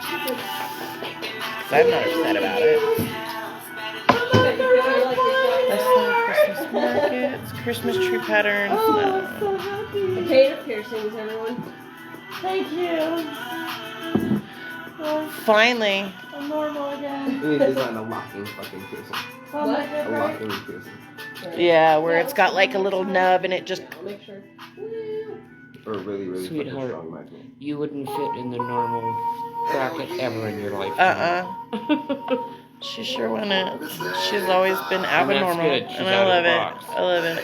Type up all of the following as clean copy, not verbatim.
So I'm not upset about it. Christmas markets, Christmas tree patterns. So happy. Potato piercings, everyone. Thank you. Finally. I'm normal again. We need to design a locking fucking piercing. Oh my God, A right? locking piercing. Yeah, where it's got like a little nub and it just. I'll make sure. Or really, really fucking Sweetheart, strong magnet. you wouldn't fit in the normal bracket ever in your life. She sure wouldn't. She's always been abnormal. good. She's And out I of the love box. it. I love it.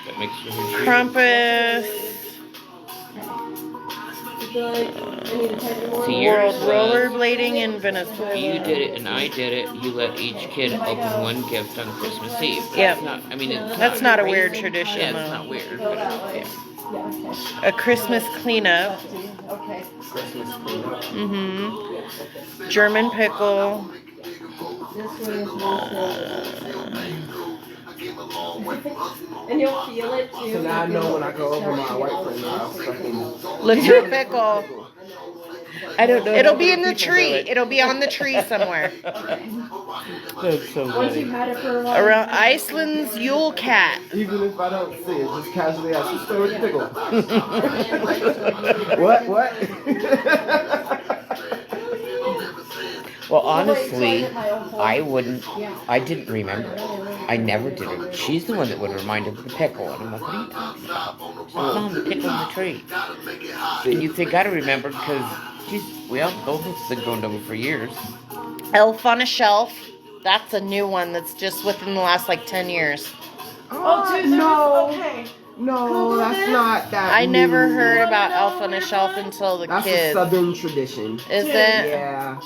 That makes you huge. Krampus. I need to type it more. See, yours World was- rollerblading in Venezuela. You did it and I did it. You let each kid open one gift on Christmas Eve. Yeah. That's not, I mean, it's That's not a crazy. weird tradition, Yeah, it's though. not weird. Go But that way. it's, Yeah, okay. A Christmas cleanup. Okay. Christmas cleanup. Mm-hmm. German pickle. This one is and you'll feel it too. So now I know when I go over my white friend's house, fucking. Look for pickle. I don't know. It'll be in the tree. It'll be on the tree somewhere. That's so Once you've funny. had it for a while. Around Iceland's Yule Cat. Even if I don't see it, just casually ask, who's throwing the pickle? What? Well, honestly, I wouldn't. I didn't remember it. I never did it. She's the one that would remind her of the pickle. And I'm like, what are you talking about? So, Mom, the pickle in the tree. And you think I'd remember because, geez, we all both have been going over for years. Elf on a Shelf. That's a new one that's just within the last like 10 years. Oh, dude, no. Okay. No, that's not that. I never new. heard about Elf on a Shelf until the That's a kids. southern tradition. Is Dude. it? Yeah.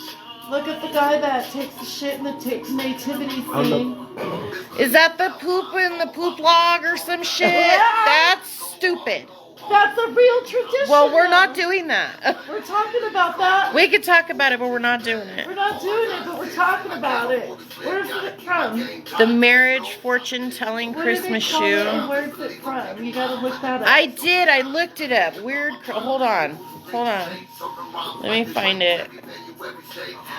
Look at the guy that takes the shit in the nativity On scene. Is that the poop in the poop log or some shit? Yeah. That's stupid. That's a real tradition. Well, we're not though. doing that. We're talking about that. We could talk about it, but we're not doing We're it. not doing it, but we're talking about it. Where's it from? The marriage fortune telling What do they Christmas call it and shoe. where's it from? You gotta look that up. I did. I looked it up. Weird. Hold on. Hold on. Let me find it.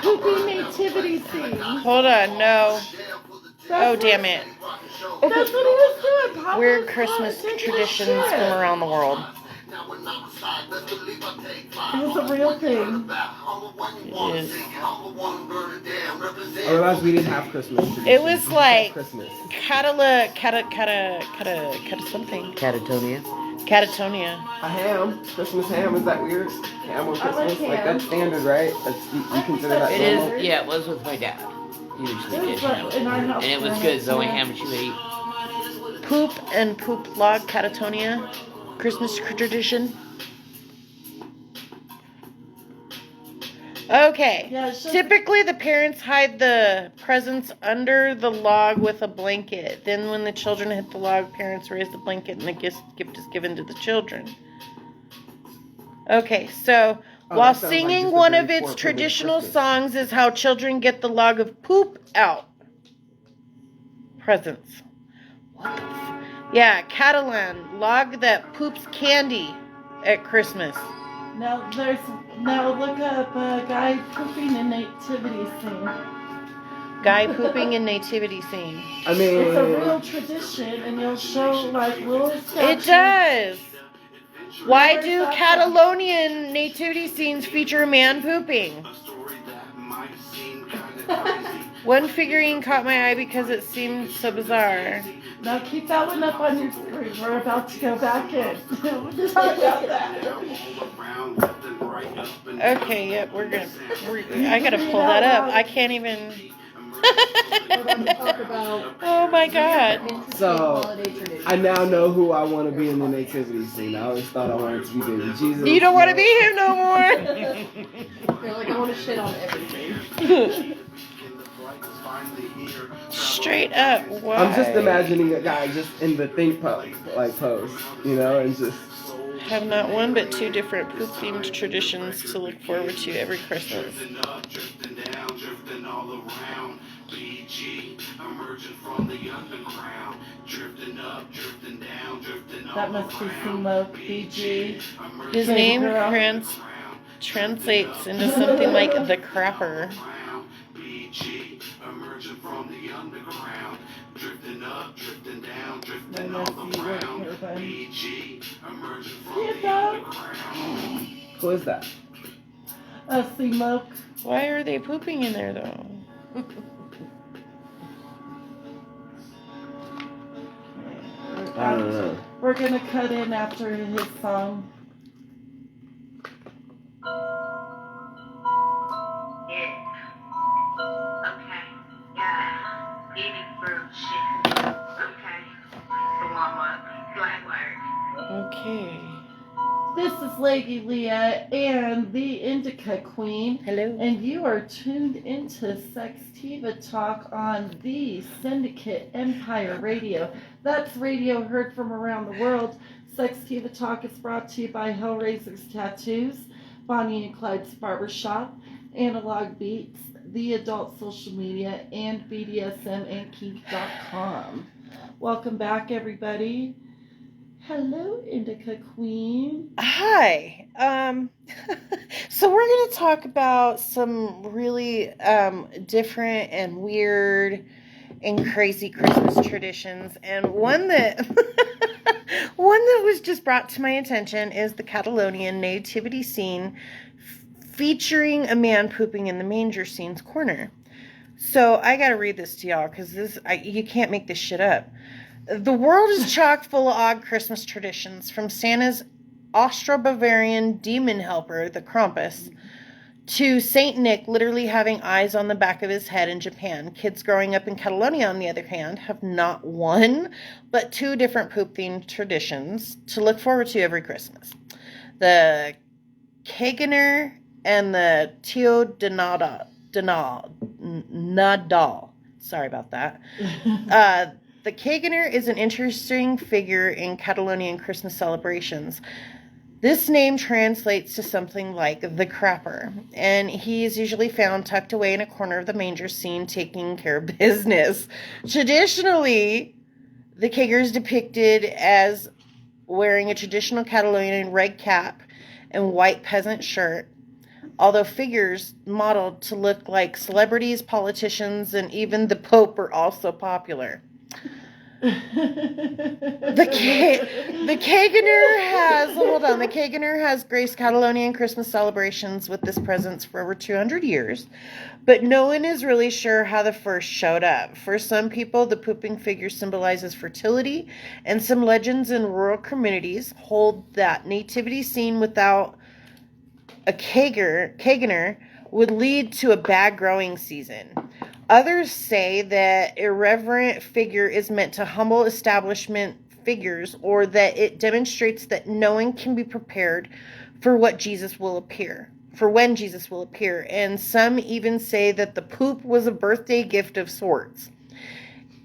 Poopy nativity scene. Hold on. No. Oh, damn it. That's what he was doing. Papa Weird was Christmas taking the traditions shit. from around the world. It was a real thing. It is. I realized we didn't have Christmas tradition. It was like Christmas. something. Catatonia. Catatonia. A ham. Christmas ham. Is that weird? Ham on I like Christmas? Like, ham. that's standard, right? That's, you consider that It normal? is, yeah, it was with my dad. He usually It did was ham. like in our house. And it was good. It's the only ham she would eat. Poop and poop log catatonia. Christmas tradition. Okay. Yeah, it's just- Typically, the parents hide the presents under the log with a blanket. Then, when the children hit the log, parents raise the blanket and the gift is given to the children. Okay, so Oh, while that sounds like singing just a one very of its poor privileged traditional Christmas. songs is how children get the log of poop out. Presents. What the Yeah, Catalan, log that poops candy at Christmas. Now look up a guy pooping in nativity scene. Guy pooping in nativity scene. I mean, It's a real tradition, and you'll show like little It statues. does. Why Where's do that from? Catalonian nativity scenes feature a man pooping? One figurine caught my eye because it seemed so bizarre. Now keep that one up on your screen. We're about to go back in. We'll talk about that. Okay, yep, I gotta pull that up. I can't even. We're going to talk about Oh my god. So, I now know who I want to be in the nativity scene. I always thought I wanted to be baby Jesus. You don't want to be him no more. You're like, I want to shit on everything. Straight up. Why? I'm just imagining a guy just in the think pose, you know, and just. Have not one but two different poop themed traditions to look forward to every Christmas. that must be Sumo BG. His Baby name, girl. Prince translates into something like the crapper. Who is that? Smoke. Why are they pooping in there though? I don't know. We're gonna cut in after his song. Okay. This is Lady Leah and the Indica Queen. Hello. And you are tuned into SEXtiva Talk on the Syndicate Empire Radio. That's radio heard from around the world. SEXtiva Talk is brought to you by Hellraiser's Tattoos, Bonnie and Clyde's Barbershop, Analog Beats, the Adult Social Media, and BDSMandKink.com. Welcome back, everybody. Hello, Indica Queen. Hi. So we're going to talk about some really different and weird and crazy Christmas traditions. And one that was just brought to my attention is the Catalonian nativity scene featuring a man pooping in the manger scene's corner. So I got to read this to y'all because you can't make this shit up. The world is chock full of odd Christmas traditions, from Santa's Austro-Bavarian demon helper, the Krampus, to Saint Nick literally having eyes on the back of his head in Japan. Kids growing up in Catalonia, on the other hand, have not one, but two different poop-themed traditions to look forward to every Christmas. The Kaganer and the Tio de Nadal. Sorry about that. The Kaganer is an interesting figure in Catalonian Christmas celebrations. This name translates to something like the crapper, and he is usually found tucked away in a corner of the manger scene taking care of business. Traditionally, the Kaganer is depicted as wearing a traditional Catalonian red cap and white peasant shirt, although figures modeled to look like celebrities, politicians, and even the Pope are also popular. The Kaganer has graced Catalonian Christmas celebrations with this presence for over 200 years, but no one is really sure how the first showed up. For some people, the pooping figure symbolizes fertility, and some legends in rural communities hold that nativity scene without a Kaganer would lead to a bad growing season. Others say that irreverent figure is meant to humble establishment figures, or that it demonstrates that no one can be prepared for when Jesus will appear. And some even say that the poop was a birthday gift of sorts.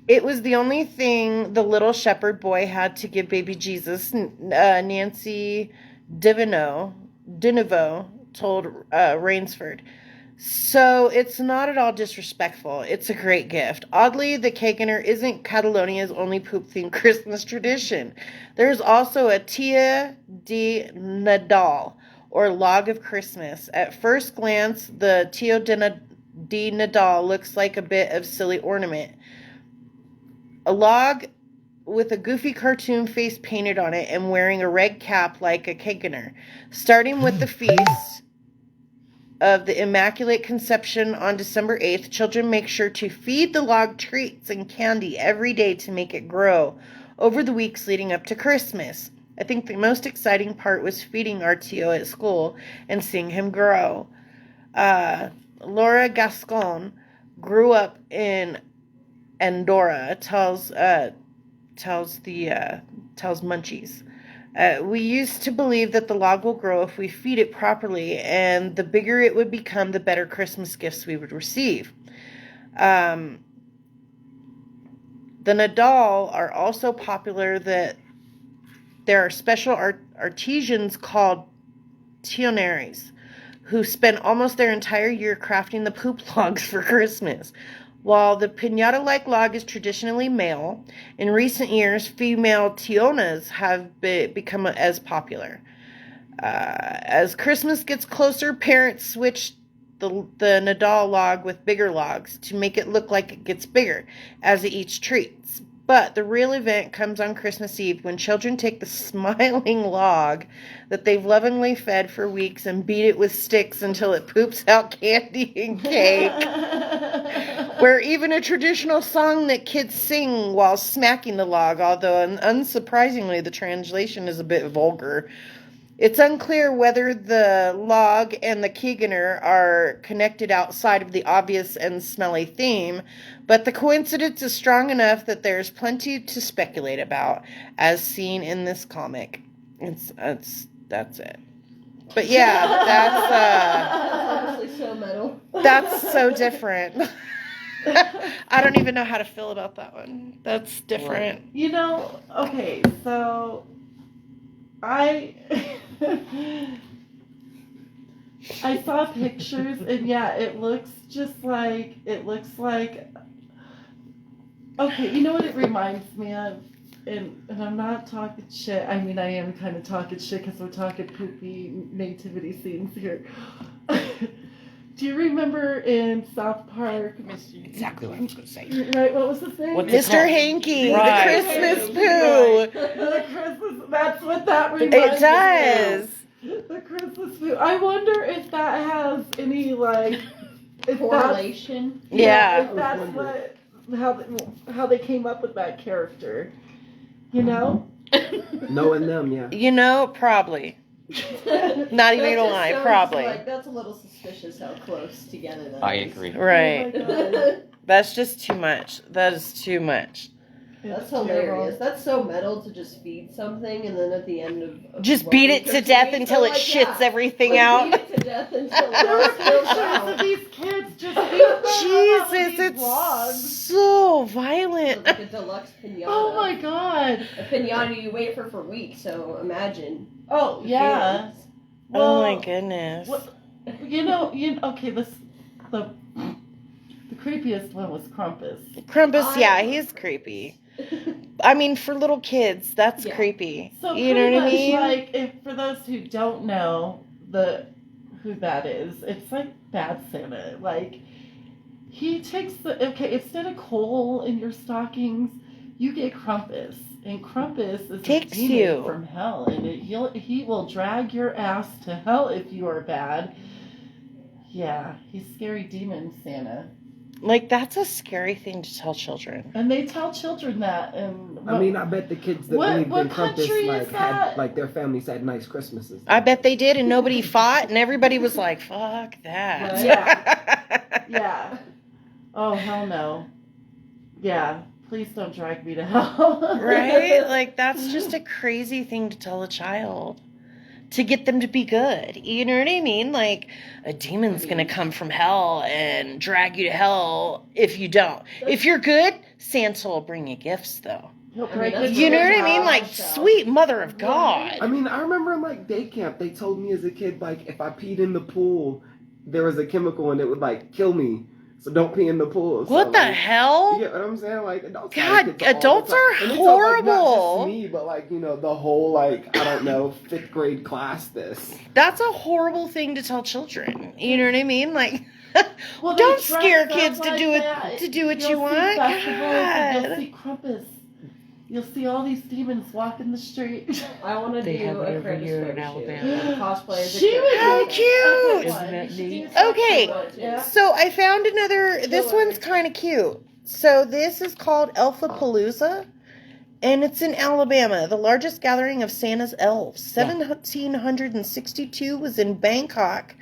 It was the only thing the little shepherd boy had to give baby Jesus, Nancy Deneveau told Rainsford. So it's not at all disrespectful. It's a great gift. Oddly, the Kaganer isn't Catalonia's only poop-themed Christmas tradition. There's also a Tia de Nadal, or log of Christmas. At first glance, the Tio de Nadal looks like a bit of silly ornament. A log with a goofy cartoon face painted on it and wearing a red cap like a Kaganer. Starting with the feast of the Immaculate Conception on December 8th, children make sure to feed the log treats and candy every day to make it grow over the weeks leading up to Christmas. I think the most exciting part was feeding our Tio at school and seeing him grow. Laura Gascon grew up in Andorra, tells Munchies. We used to believe that the log will grow if we feed it properly, and the bigger it would become, the better Christmas gifts we would receive. The Nadal are also popular that there are special artisans called tionaries who spend almost their entire year crafting the poop logs for Christmas. While the piñata-like log is traditionally male, in recent years, female tionas have become as popular. As Christmas gets closer, parents switch the Nadal log with bigger logs to make it look like it gets bigger as it eats treats. But the real event comes on Christmas Eve when children take the smiling log that they've lovingly fed for weeks and beat it with sticks until it poops out candy and cake. Where even a traditional song that kids sing while smacking the log, although unsurprisingly the translation is a bit vulgar. It's unclear whether the log and the Keeganer are connected outside of the obvious and smelly theme, but the coincidence is strong enough that there's plenty to speculate about, as seen in this comic. That's it. But yeah, That's honestly so metal. that's so different. I don't even know how to feel about that one. That's different. You know, okay, so I saw pictures and yeah, it looks like okay, you know what it reminds me of? And I'm not talking shit. I mean, I am kind of talking shit because we're talking poopy nativity scenes here. Do you remember in South Park? Exactly what I was going to say. Right, what was his name? What's Mr. Hanky, Right. the Christmas poo. Right. The Christmas, that's what that reminds It me does. of. The Christmas poo. I wonder if that has any, like, if Correlation. Yeah. if that's what, how they came up with that character. You know? Knowing them, yeah. You know, probably. Not even gonna lie, probably. Like, that's a little suspicious how close together that I is. agree. Right. Oh my God. That's just too much. That is too much. That's It's hilarious. That's so metal to just feed something and then at the end of Just what, beat week it or to 2 death weeks, until they're it like, shits yeah, everything let's out. beat it to death until There were it spills pictures out. of these kids just Jesus, it's so violent. Like a deluxe pinata. Oh my God. A pinata you wait for weeks, so imagine. Oh the yeah. feelings. Oh my Well, goodness. what- okay, the creepiest one was Krampus. Krampus, yeah, he's creepy. I mean, for little kids, that's Yeah. creepy. So You know pretty what I much mean? like, if for those who don't know who that is, it's like Bad Santa. Like, he takes instead of coal in your stockings, you get Krampus, and Krampus is Takes a demon you. from hell, and he will drag your ass to hell if you are bad. Yeah, he's scary demon Santa, Like, that's a scary thing to tell children. and they tell children that. And I mean, I bet the kids that what believed what in country Krampus is like that? had like their families had nice Christmases. I bet they did, and nobody fought, and everybody was like, fuck that. Yeah. Oh, hell no. Yeah. Please don't drag me to hell. Right? Like, that's just a crazy thing to tell a child. To get them to be good. You know what I mean? Like, a demon's gonna come from hell and drag you to hell if you don't. If you're good, Santa will bring you gifts, though. He'll I mean, break that's into You know your what I mean? house. Like, sweet mother of God. I mean, I remember in like day camp, they told me as a kid, like, if I peed in the pool, there was a chemical and it would like kill me. So don't pee in the pool. So, What the like, hell? You get what I'm saying? Like, adults God, have kids all the adults time. are And they told, like, not horrible. just me, but like, the whole, like, I don't know, 5th grade class this. That's a horrible thing to tell children. You know what I mean? Like, Well, don't they dress scare up kids to like do it that. to do what You'll you see want. festivals and God. You'll see Krampus. You'll see all these demons walking the street. I want to They do have it a every Krampus year in photo Alabama. shoot. Cosplay as a She kid. would How make cute. Isn't that neat? Okay. Yeah. So I found another. This one's kind of cute. So this is called Elfapalooza, and it's in Alabama. The largest gathering of Santa's elves. 1,762 was in Bangkok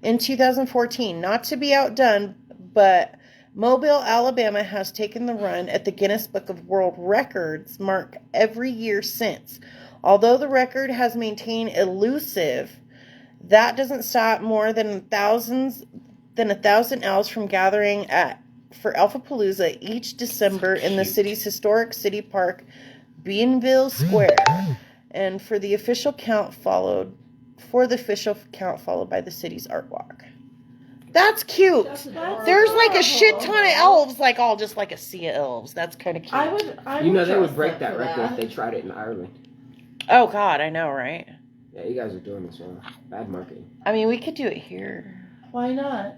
in 2014. Not to be outdone, but Mobile, Alabama has taken the run at the Guinness Book of World Records mark every year since. Although the record has maintained elusive, that doesn't stop more than 1,000 elves from gathering for Elfapalooza each December in the city's historic city park, Beanville Square, and for the official count followed by the city's art walk. That's cute. That's adorable. There's like a shit ton of elves, like all just like a sea of elves. That's kind of cute. I would They would dress break up that for record if they tried it in Ireland. Oh God, I know, right? Yeah, you guys are doing this wrong. Bad marketing. I mean, we could do it here. Why not?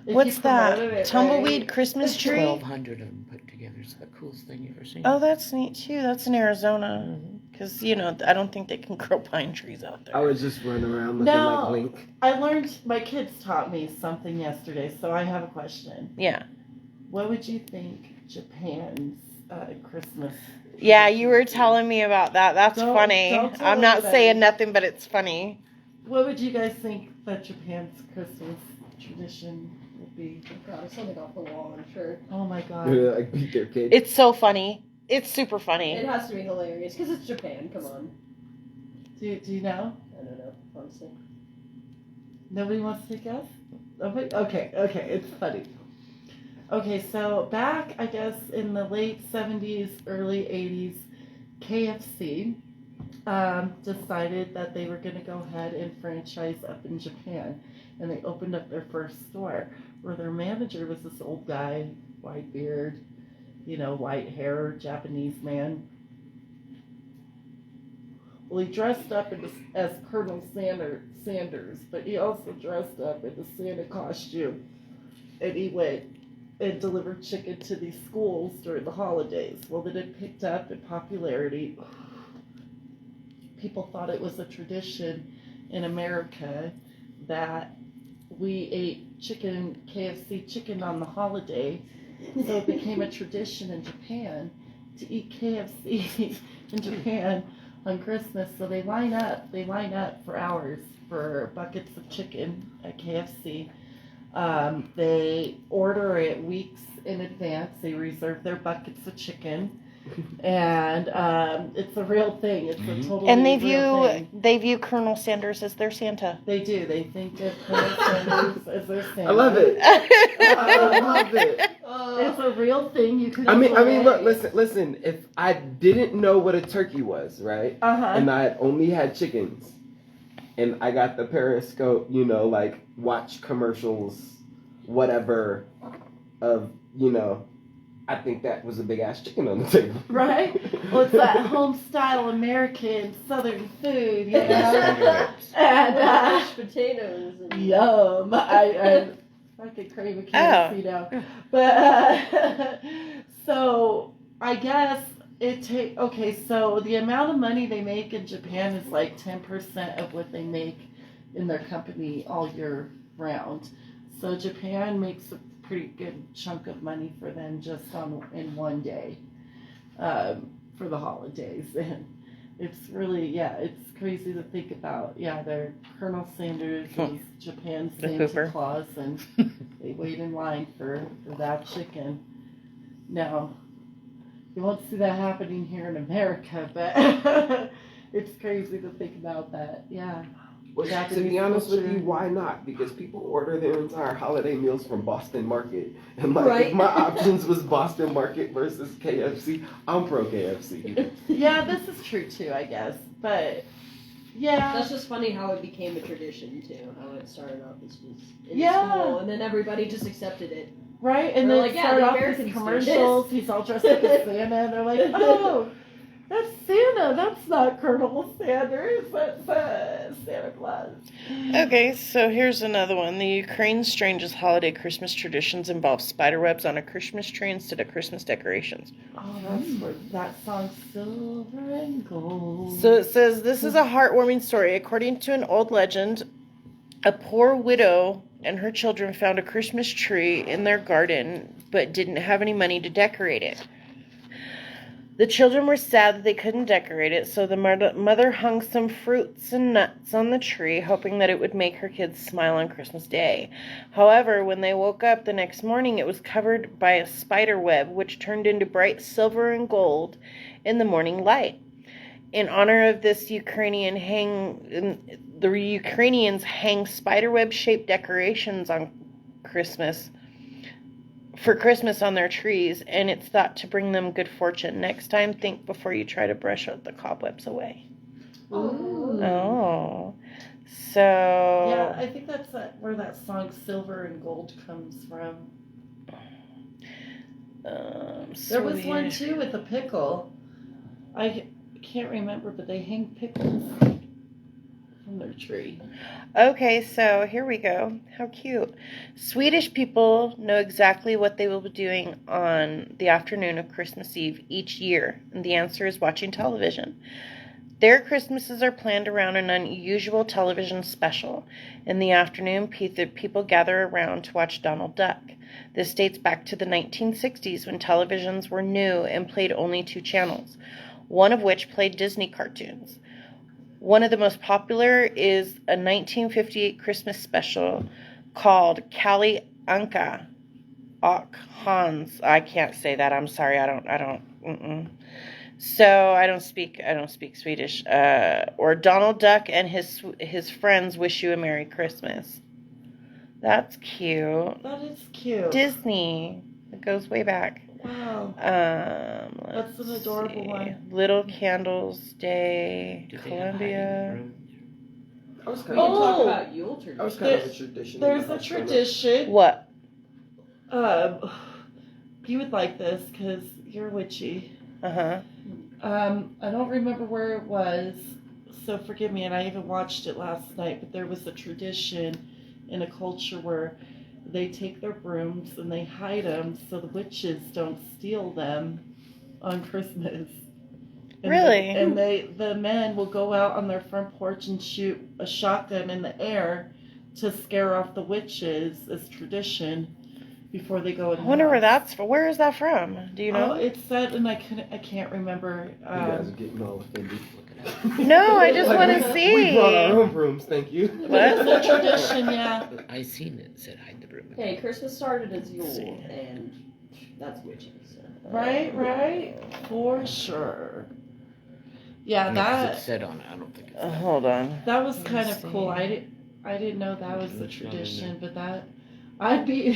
If What's you that? promoted it Tumbleweed right. Christmas tree? 1,200 of them put together. It's the coolest thing you've ever seen. Oh, that's neat too. That's in Arizona. Because, I don't think they can grow pine trees out there. I was just running around looking No. like Link. I learned, my kids taught me something yesterday, so I have a question. Yeah. What would you think Japan's Christmas? Yeah, you were telling me about that. That's funny. don't tell I'm not anybody. saying nothing, but it's funny. What would you guys think that Japan's Christmas tradition would be? Oh God, it's something off the wall, I'm sure. Oh my God. Like beat their kid. It's so funny. It's super funny. It has to be hilarious because it's Japan. Come on. Do you know? I don't know, honestly. Nobody wants to guess? Okay, it's funny. Okay, so back, I guess, in the late 70s, early 80s, KFC decided that they were going to go ahead and franchise up in Japan. And they opened up their first store where their manager was this old guy, white beard, white hair, Japanese man. Well, he dressed up as Colonel Sanders, but he also dressed up in the Santa costume. And he went and delivered chicken to these schools during the holidays. Well, then it picked up in popularity. People thought it was a tradition in America that we ate KFC chicken on the holiday. So it became a tradition in Japan to eat KFC in Japan on Christmas. So they line up for hours for buckets of chicken at KFC. They order it weeks in advance. They reserve their buckets of chicken, and it's a real thing. It's a totally And they view Colonel Sanders as their Santa. They do. They think of Colonel Sanders as their Santa. I love it. I love it. It's a real thing. You can. I mean, look, listen. If I didn't know what a turkey was, right, and I had only had chickens, and I got the Periscope, like watch commercials, whatever, of, I think that was a big ass chicken on the table. Right? Well, it's that home style American Southern food, And and mashed potatoes. And yum. I fucking crave a KFC now. But so I guess so the amount of money they make in Japan is like 10% of what they make in their company all year round. So Japan makes a pretty good chunk of money for them just in one day for the holidays. And it's really, it's crazy to think about. Yeah, their Colonel Sanders is Japan's Santa Claus, and they wait in line for that chicken. Now, you won't see that happening here in America, but it's crazy to think about that. Yeah. Well, to be honest with you, why not? Because people order their entire holiday meals from Boston Market. And if my options was Boston Market versus KFC, I'm pro KFC. Yeah, this is true too, I guess. But yeah. That's just funny how it became a tradition too. How it started off as just in school, and then everybody just accepted it. Right, and then start off these commercials. He's all dressed up as Santa, and they're like, "Oh, that's Santa. That's not Colonel Sanders. That's Santa Claus." Okay, so here's another one. The Ukraine's strangest holiday Christmas traditions involve spiderwebs on a Christmas tree instead of Christmas decorations. Oh, that's where that song, Silver and Gold. So it says, this is a heartwarming story. According to an old legend, a poor widow and her children found a Christmas tree in their garden, but didn't have any money to decorate it. The children were sad that they couldn't decorate it, so the mother hung some fruits and nuts on the tree, hoping that it would make her kids smile on Christmas Day. However, when they woke up the next morning, it was covered by a spider web, which turned into bright silver and gold in the morning light. In honor of this, the Ukrainians hang spiderweb-shaped decorations for Christmas on their trees, and it's thought to bring them good fortune. Next time, think before you try to brush out the cobwebs away. Ooh. Oh. So... Yeah, I think that's where that song Silver and Gold comes from. There was one, too, with a pickle. I can't remember, but they hang pickles on their tree. Okay, so here we go. How cute. Swedish people know exactly what they will be doing on the afternoon of Christmas Eve each year, and the answer is watching television. Their Christmases are planned around an unusual television special. In the afternoon, people gather around to watch Donald Duck. This dates back to the 1960s when televisions were new and played only 2 channels, one of which played Disney cartoons. One of the most popular is a 1958 Christmas special called Kalle Anka och Hans. I can't say that. I'm sorry. I don't. So I don't speak Swedish. Or Donald Duck and his friends wish you a Merry Christmas. That's cute. That is cute. Disney. It goes way back. Wow. That's an adorable one. Little Candles Day, Columbia. I was We kind can of. talk about Yule tradition. I was kind of a tradition. There's a tradition. What? You would like this because you're witchy. Uh-huh. I don't remember where it was, so forgive me, and I even watched it last night, but there was a tradition in a culture where they take their brooms and they hide them so the witches don't steal them on Christmas. And Really? The men will go out on their front porch and shoot a shotgun in the air to scare off the witches as tradition before they go in the I wonder house. where that's from. Where is that from? Do you know? Oh, it's said, and I can't remember. You guys are getting all offended. No, I just want to see. We brought our own brooms, thank you. It's a tradition, yeah. I seen it. Said hide the broom. Hey, Christmas started as Yule, and that's witches. Right, for sure. Yeah, It that said on it. I don't think it's Hold on. that was kind of Let's cool. see. I didn't know that was the It's not in tradition, but that I'd be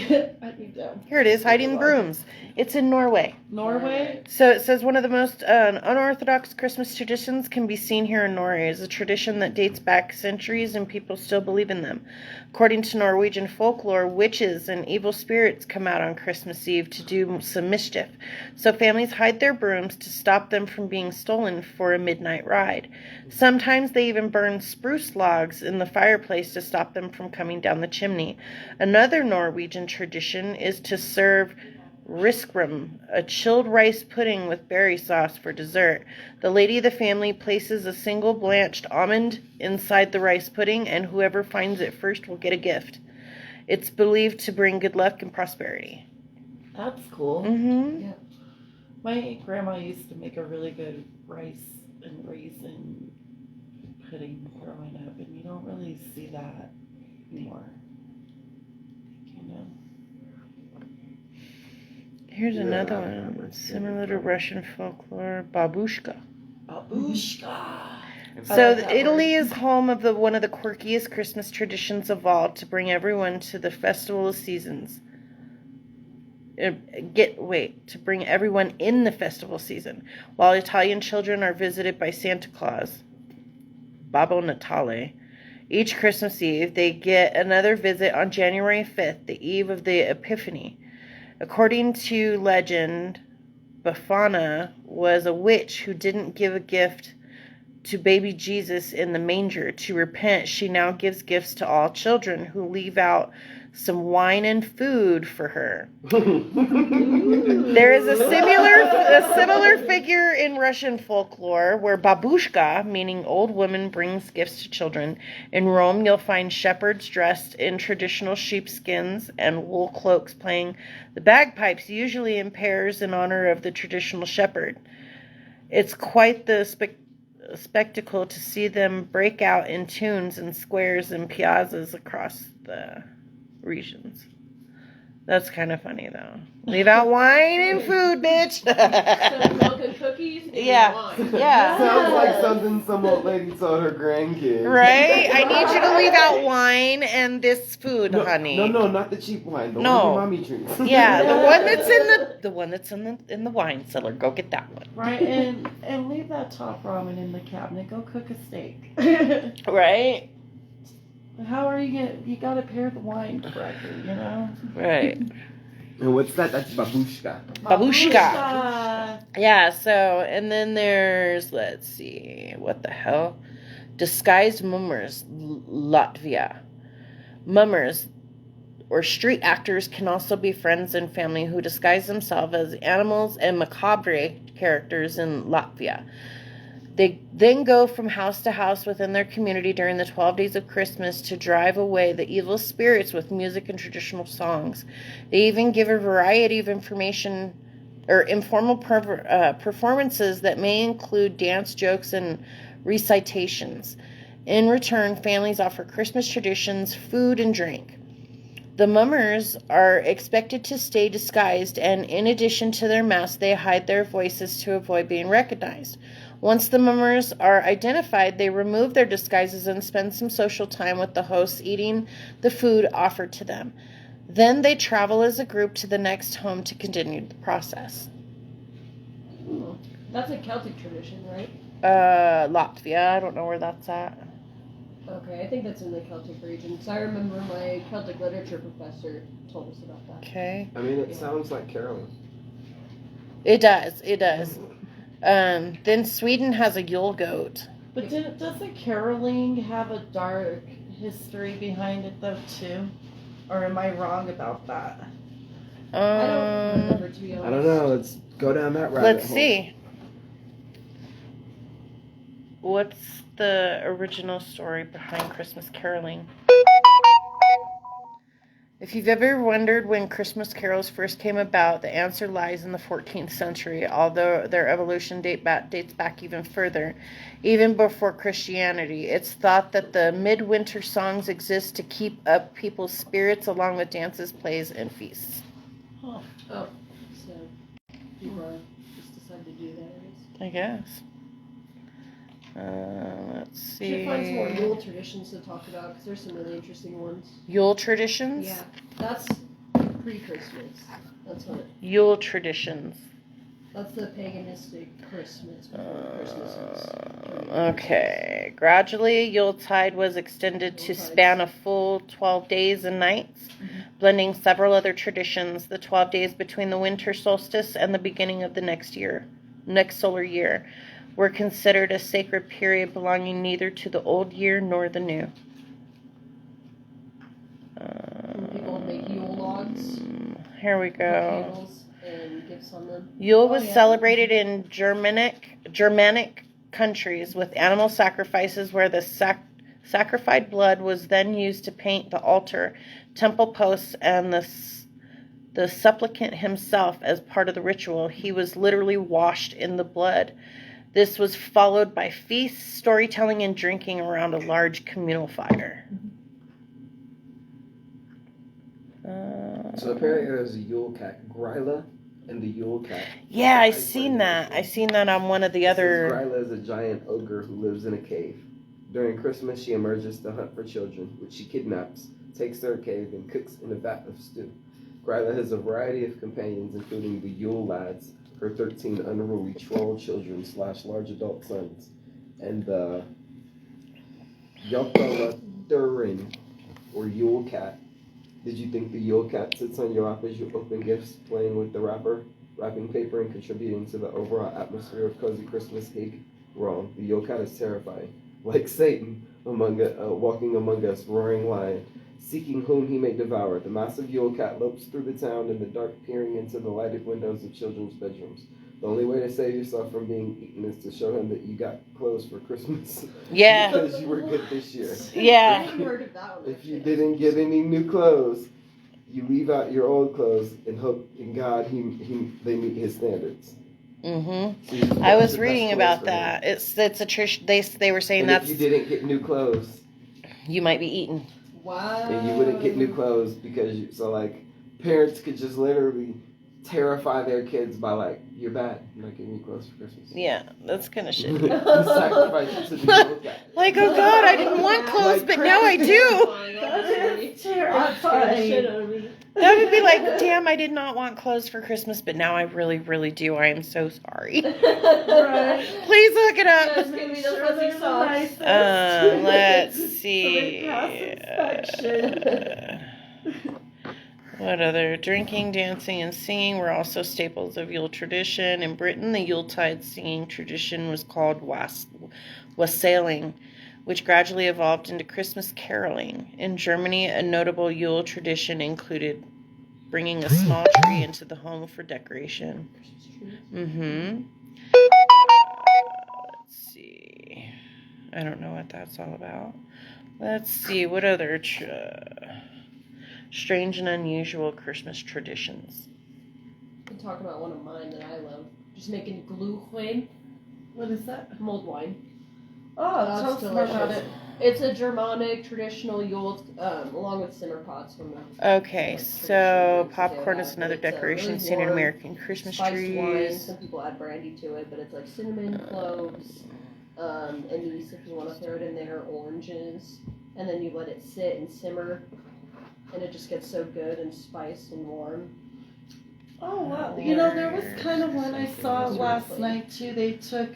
down. Here it is, hiding brooms. It's in Norway. Norway. So it says one of the most unorthodox Christmas traditions can be seen here in Norway. It's a tradition that dates back centuries and people still believe in them. According to Norwegian folklore, witches and evil spirits come out on Christmas Eve to do some mischief. So families hide their brooms to stop them from being stolen for a midnight ride. Sometimes they even burn spruce logs in the fireplace to stop them from coming down the chimney. Another Norwegian tradition is to serve riskrem, a chilled rice pudding with berry sauce for dessert. The lady of the family places a single blanched almond inside the rice pudding, and whoever finds it first will get a gift. It's believed to bring good luck and prosperity. That's cool. Mm-hmm. My grandma used to make a really good rice and raisin pudding growing up, and you don't really see that anymore. You know. Here's Yeah, another I one. remember Similar to Russian folklore, babushka. Babushka. So like that Italy word. is home of one of the quirkiest Christmas traditions of all, to bring everyone to the festival of seasons. To bring everyone in the festival season. While Italian children are visited by Santa Claus, Babbo Natale, each Christmas Eve, they get another visit on January 5th, the eve of the Epiphany. According to legend, Befana was a witch who didn't give a gift to baby Jesus in the manger. To repent, she now gives gifts to all children who leave out some wine and food for her. There is a similar figure in Russian folklore where babushka, meaning old woman, brings gifts to children. In Rome, you'll find shepherds dressed in traditional sheepskins and wool cloaks playing the bagpipes, usually in pairs in honor of the traditional shepherd. It's quite the spectacle to see them break out in tunes and squares and piazzas across the regions. That's kind of funny, though. Leave out wine and food, bitch. Some milk and cookies. And Yeah. wine. Yeah. Sounds like something some old lady told her grandkids. Right? I need you to leave out wine and this food, honey. No, not the cheap wine. The No. one your mommy drinks. Yeah, the one that's in the wine cellar. Go get that one. Right, and leave that top ramen in the cabinet. Go cook a steak. Right? How are you gotta pair the wine correctly, you know? Right. And what's that? That's babushka. Babushka. Yeah, so, and then there's, let's see, what the hell? Disguised mummers, Latvia. Mummers, or street actors, can also be friends and family who disguise themselves as animals and macabre characters in Latvia. They then go from house to house within their community during the 12 days of Christmas to drive away the evil spirits with music and traditional songs. They even give a variety of information or informal performances that may include dance, jokes, and recitations. In return, families offer Christmas traditions, food, and drink. The mummers are expected to stay disguised, and in addition to their masks, they hide their voices to avoid being recognized. Once the mummers are identified, they remove their disguises and spend some social time with the hosts, eating the food offered to them. Then they travel as a group to the next home to continue the process. That's a Celtic tradition, right? Latvia. I don't know where that's at. Okay, I think that's in the Celtic region. Because I remember my Celtic literature professor told us about that. Okay. I mean, it sounds like caroling. It does. Then Sweden has a Yule goat. But doesn't caroling have a dark history behind it, though, too? Or am I wrong about that? I don't remember, to be honest. I don't know. Let's go down that rabbit Let's hole. see. What's the original story behind Christmas caroling? If you've ever wondered when Christmas carols first came about, the answer lies in the 14th century, although their evolution dates back even further, even before Christianity. It's thought that the midwinter songs exist to keep up people's spirits along with dances, plays, and feasts. Huh. Oh, so people just decided to do that, I guess. Let's see. Should find some more Yule traditions to talk about, because there's some really interesting ones. Yule traditions? Yeah, that's pre-Christmas. That's what it, Yule traditions. that's the paganistic Christmas before Christmas is. Okay. Gradually, Yuletide was extended to span a full 12 days and nights, blending several other traditions. The 12 days between the winter solstice and the beginning of the next solar year, were considered a sacred period belonging neither to the old year nor the new. And people would make Yule logs, Here we put go. candles, and gifts on them. Yule was celebrated in Germanic countries with animal sacrifices where the sacrificed blood was then used to paint the altar, temple posts, and the supplicant himself as part of the ritual. He was literally washed in the blood. This was followed by feasts, storytelling, and drinking around a large communal fire. So apparently there's a Yule cat, Gryla, and the Yule cat. Yeah, I seen that. I seen that on one of the other. Gryla is a giant ogre who lives in a cave. During Christmas, she emerges to hunt for children, which she kidnaps, takes to her cave, and cooks in a vat of stew. Gryla has a variety of companions, including the Yule lads, her 13 unruly troll children / large adult sons, and the Yokaladurin, or Yule cat. Did you think the Yule cat sits on your lap as you open gifts, playing with the wrapping paper, and contributing to the overall atmosphere of cozy Christmas cake? Wrong. The Yule cat is terrifying. Like Satan, walking among us, roaring lion, seeking whom he may devour. The massive Yule cat lopes through the town in the dark, peering into the lighted windows of children's bedrooms. The only way to save yourself from being eaten is to show him that you got clothes for Christmas. Yeah. Because you were good this year. Yeah. I haven't heard of that one. If you didn't get any new clothes, you leave out your old clothes and hope in God they meet his standards. Mm-hmm. I was reading about that. It's a tradition. They were saying If you didn't get new clothes, you might be eaten. Wow. And you wouldn't get new clothes because parents could just literally terrify their kids by you're bad, I'm not getting you clothes for Christmas. Yeah, that's kind of shit. You sacrifice it to the Yule cat. Like, oh God, I didn't want clothes, but now I do. That is terrifying. That would be like, damn, I did not want clothes for Christmas, but now I really, really do. I am so sorry. Right. Please look it up. Just give me those fuzzy socks. Let's see. Inspection. What other? Drinking, dancing, and singing were also staples of Yule tradition. In Britain, the Yuletide singing tradition was called wassailing, which gradually evolved into Christmas caroling. In Germany, a notable Yule tradition included bringing a small tree into the home for decoration. Let's see. I don't know what that's all about. Let's see. What other strange and unusual Christmas traditions? I can talk about one of mine that I love. Just making glühwein. What is that? Mulled wine. Oh, tell us more about it. It's a Germanic traditional Yule, along with simmer pots from the. Okay, so popcorn is another decoration. Really Standard warm, American Christmas spiced trees. wine. Some people add brandy to it, but it's like cinnamon, cloves, anise if you want to throw it in there, oranges, and then you let it sit and simmer, and it just gets so good and spiced and warm. Oh wow! You know, there was kind of one I saw last night too. They took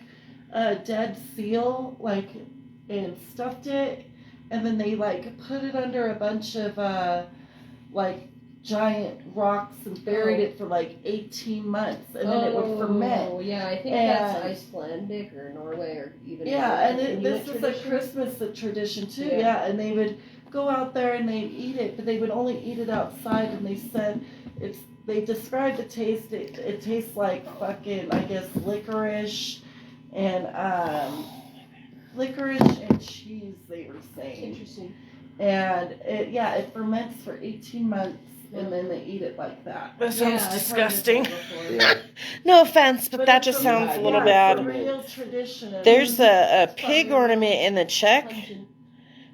a dead seal, like, and stuffed it, and then they like put it under a bunch of like giant rocks and buried it for like 18 months, and then it would ferment. Oh yeah, I think that's Icelandic or Norway or even. Yeah, and this is a Christmas tradition too. Yeah, and they would go out there and they'd eat it, but they would only eat it outside, and they said they described the taste. It tastes like fucking, I guess, licorice and cheese. They were saying. Interesting. And it ferments for 18 months, and then they eat it like that. That sounds disgusting. Yeah. No offense, but that just sounds a little bad. It's a real tradition. There's a pig ornament in the Czech.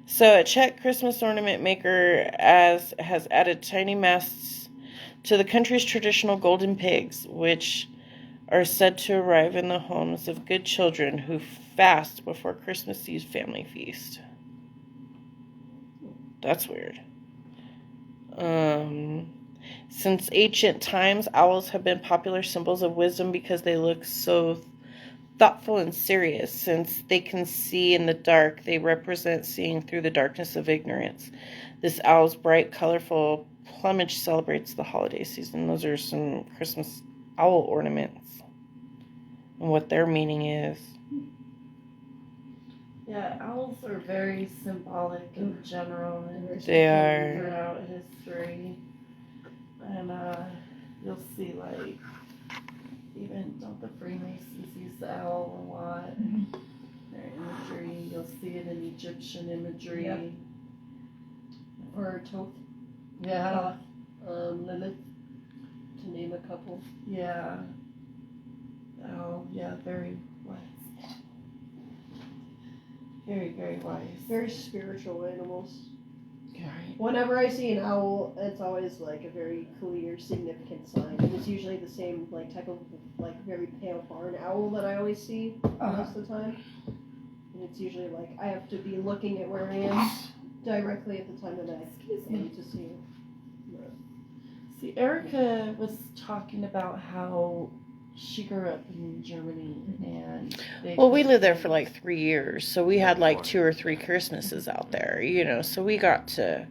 So a Czech Christmas ornament maker has added tiny masks to the country's traditional golden pigs, which are said to arrive in the homes of good children who fast before Christmas Eve's family feast. That's weird. Since ancient times, owls have been popular symbols of wisdom because they look so thoughtful and serious. Since they can see in the dark, they represent seeing through the darkness of ignorance. This owl's bright, colorful plumage celebrates the holiday season. Those are some Christmas owl ornaments and what their meaning is. Yeah, owls are very symbolic in general, and they are throughout history. And you'll see, like, even don't the Freemasons use the owl a lot? Their imagery, you'll see it in Egyptian imagery. Yep. Or Thoth. Yeah. Lilith, to name a couple. Yeah. Oh, yeah, very wise. Very, very wise. Very spiritual animals. Right. Whenever I see an owl, it's always like a very clear, significant sign. And it's usually the same like type of like very pale barn owl that I always see most of the time. And it's usually like I have to be looking at where I am directly at the time that I need to see it. See, Erica was talking about how she grew up in Germany, and we lived there for like 3 years, so we had like 2 or 3 Christmases out there, you know. So we got to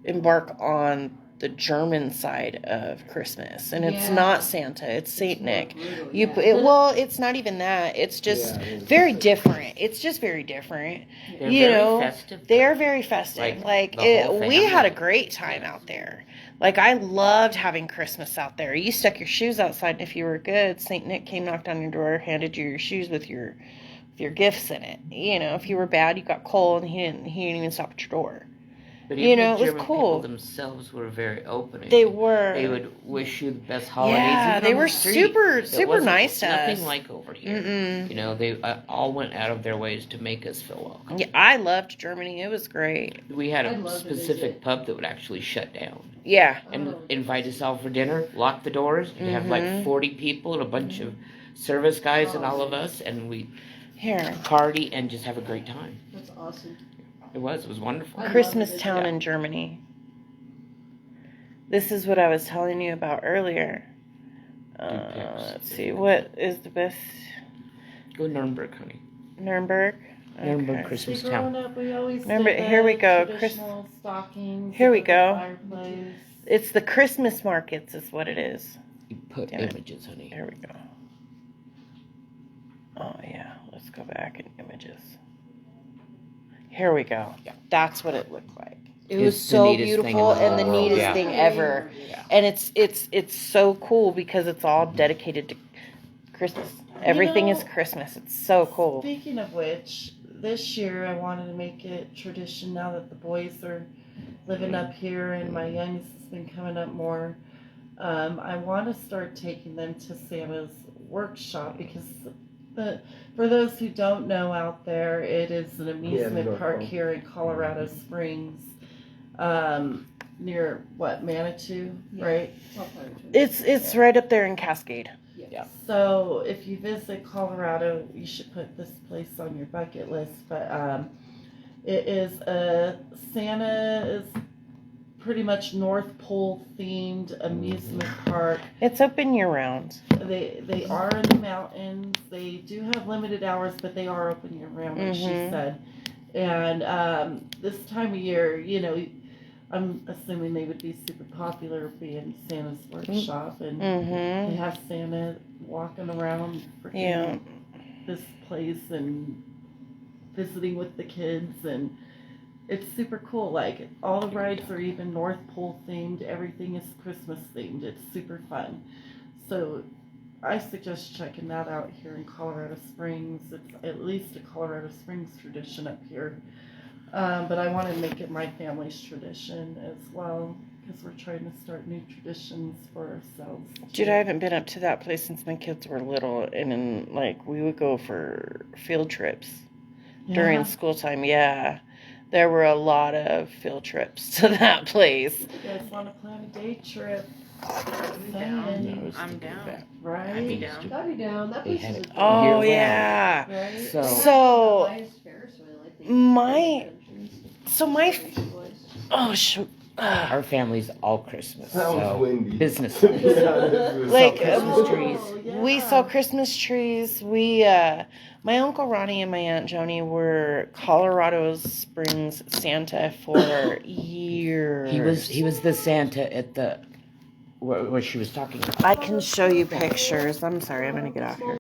embark on the German side of Christmas, and it's not Santa, it's Saint Nick. It's not even that. It's just very different. It's just very different. Festive. They are very festive. We had a great time out there. Like, I loved having Christmas out there. You stuck your shoes outside, and if you were good, Saint Nick came, knocked on your door, handed you your shoes with your gifts in it. You know, if you were bad, you got cold, and he didn't even stop at your door. But even it was German cool. People themselves were very open. They were. They would wish you the best holidays. Yeah, they were super nice to us. Nothing like over here. Mm-mm. You know, they all went out of their ways to make us feel welcome. Yeah, I loved Germany. It was great. We had a specific pub that would actually shut down. Yeah. And invite us out for dinner, lock the doors, and have like 40 people and a bunch of service guys and all of us, and we party and just have a great time. That's awesome. It was wonderful. Christmas town in Germany. This is what I was telling you about earlier. Let's see, what is the best? Go Nuremberg, honey. Nuremberg? Nuremberg Christmas town. Up, we always here we go. Stockings. Here we go. Fireplace. It's the Christmas markets is what it is. You put images, honey. Here we go. Oh, yeah. Let's go back in images. Here we go. Yeah. That's what it looked like. It It's was the so neatest thing in beautiful the and the world, neatest yeah. thing ever. Yeah. And it's so cool because it's all dedicated to Christmas. Everything is Christmas. It's so cool. Speaking of which, this year I wanted to make it tradition now that the boys are living up here and my youngest has been coming up more. I want to start taking them to Santa's workshop because for those who don't know out there, it is an amusement park here in Colorado Springs, near Manitou, right? It's right up there in Cascade. Yeah. So if you visit Colorado, you should put this place on your bucket list. But it is Santa is pretty much North Pole themed amusement park. It's open year round. They are in the mountains. They do have limited hours, but they are open year round, like she said. And this time of year, I'm assuming they would be super popular being Santa's workshop, and they have Santa walking around this place and visiting with the kids, and it's super cool. Like, all the rides are even North Pole themed. Everything is Christmas themed. It's super fun. So I suggest checking that out here in Colorado Springs. It's at least a Colorado Springs tradition up here. But I want to make it my family's tradition as well, because we're trying to start new traditions for ourselves. Dude, I haven't been up to that place since my kids were little, and then, we would go for field trips during school time. Yeah, there were a lot of field trips to that place. You guys want to plan a day trip? I'm down. Right? I'd be Gotta be down. That They place had is it a Oh, year yeah. Right? So, highest Ferris wheel, I think. my oh shoot. Our family's all Christmas. That was So windy. business. Like, Christmas trees. We sell Christmas trees. We, my Uncle Ronnie and my Aunt Joni were Colorado Springs Santa for years. He was the Santa at the where she was talking about. I can show you pictures. I'm sorry, I'm gonna get off here.